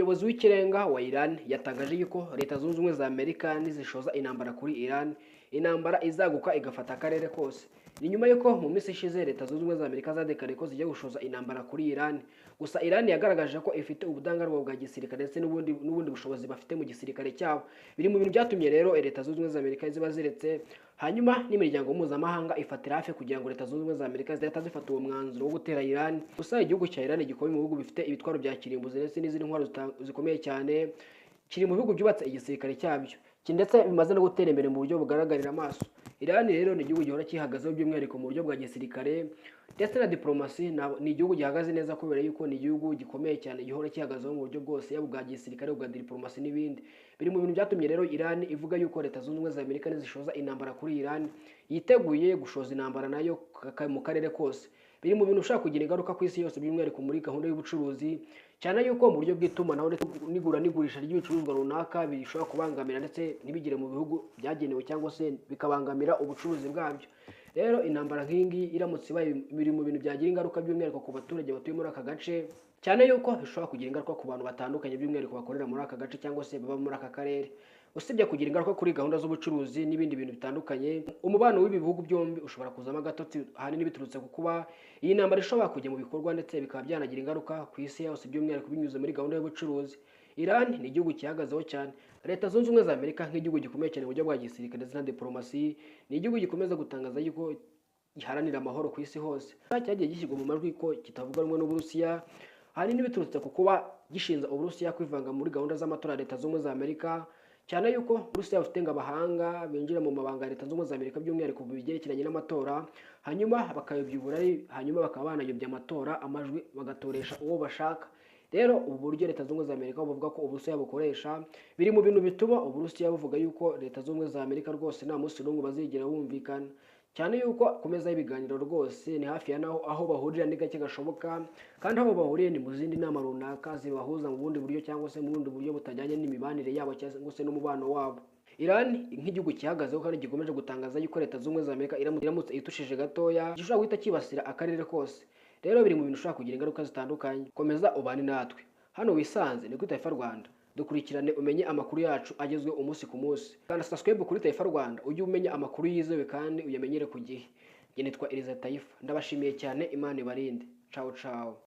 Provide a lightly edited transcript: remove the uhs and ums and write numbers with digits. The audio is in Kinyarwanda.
umuyobozi w'ikirenga wa Iran yatangaje yuko Leta Zunze Ubumwe za Amerika nizishoza intambara kuri Iran, intambara izaguka igafata akarere kose. Ni nyuma yuko mu minsi ishize Leta Zunze Ubumwe za Amerika zadekaraye ko zijya gushoza intambara kuri Iran. Gusa Iran yagaragaje ko ifite ubudahangarwa bwa gisirikare ndetse n'ubundi bushobozi bafite mu gisirikare cyabo. Biri mu bintu byatumye rero Leta Zunze Ubumwe za Amerika ziba ziretse, hanyuma n'imiryango mpuzamahanga ifatira hafi kugira ngo Leta Zunze Ubumwe za Amerika zihita zifata uwo mwanzuro wo gutera Iran. Gusa igihugu cya Iran gikomeye mu bihugu bifite ibitwaro bya kirimbuzi ndetse n'izindi ntwaro zikomeye cyane, kiri mu bihugu byubatse igisirikare cyabyo ndetse bimaze no gutera imbere mu buryo bugaragarira amaso. Iran rero ni igihugu gihora kihagazeho by'umwihariko mu buryo bwa gisirikare ndetse na diplomasi. Ni igihugu gihagaze neza kubera yuko ni igihugu gikomeye cyane gihora kihagazeho mu buryo bwose, yaba bwa gisirikare, bwa diplomasi n'ibindi. Biri mu bintu byatumye rero Iran ivuga yuko Leta Zunze Ubumwe za Amerika nizishoza intambara kuri Iran, yiteguye gushoza intambara nayo mu karere kose. Biri mu bintu ushaka kugira ingaruka ku isi yose by'umwihariko muri gahunda y'ubucuruzi, cyane yuko mu buryo bw'itumanaho n'igura n'igurisha ry'ibicuruzwa runaka bishobora kubangamira ndetse ntibigire mu bihugu byagenewe cyangwa se bikabangamira ubucuruzi bwabyo. Rero intambara nk'ingi iramutse ibaye, biri mu bintu byagira ingaruka by'umwihariko ku baturage batuye muri aka gace, cyane yuko bishobora kugira ingaruka ku bantu batandukanye by'umwihariko bakorera muri aka gace cyangwa se baba muri aka karere. Usibye kugira ingaruka kuri gahunda z'ubucuruzi n'ibindi bintu bitandukanye, umubano w'ibi bihugu byombi ushobora kuzamo agatotsi, ahanini biturutse ku kuba iyi ntambara ishobora kujya mu bikorwa ndetse bikaba byanagira ingaruka ku isi yose by'umwihariko binyuze muri gahunda y'ubucuruzi. Iran ni igihugu gihagazeho cyane. Leta Zunze Ubumwe za Amerika nk'igihugu gikomeye cyane mu buryo bwa gisirikare ndetse na diplomasi, ni igihugu gikomeza gutangaza yuko giharanira amahoro ku isi hose. Cyagiye gishyirwa mu majwi ko kitavuga rumwe n'Uburusiya, ahanini biturutse ku kuba gishinza Uburusiya kwivanga muri gahunda z'amatora ya Leta Zunze Ubumwe za Amerika, cyane yuko Uburusiya bufite abahanga binjira mu mabanga ya Leta Zunze Ubumwe za Amerika by'umwihariko mu bigerekeranye n'amatora, hanyuma bakayobya uburari, hanyuma bakaba banayobya amatora, amajwi bagatoresha uwo bashaka. Rero ubu buryo Leta Zunze Ubumwe za Amerika buvuga ko Uburusiya bukoresha, biri mu bintu bituma Uburusiya buvuga yuko Leta Zunze Ubumwe za Amerika rwose nta munsi n'umwe bazigera bumvikana, cyane yuko akomeza ibiganiro rwose ni hafi ya naho aho bahurira ni gake gashoboka, kandi aho bahuriye ni mu zindi nama runaka zibahuza mu bundi buryo cyangwa se mu bundi buryo butajyanye n'imibanire yabo cyangwa se n'umubano wabo. Iran nk'igihugu gihagazeho kandi gikomeje gutangaza yuko Leta Zunze Ubumwe za Amerika iramutse itushije gatoya gishobora guhita kibasira akarere kose. Rero biri mu bintu ushobora kugira ingaruka zitandukanye. Komeza ubane natwe hano wisanze ni kuri Taifa Rwanda, dukurikirane umenye amakuru yacu agezweho umunsi ku munsi. Kandi subscribe kuri Taifa Rwanda ujye umenya amakuru yizewe kandi uyamenyere ku gihe. Njye nitwa Eliza Taifa, ndabashimiye cyane, Imana ibarinde. Ciao ciao.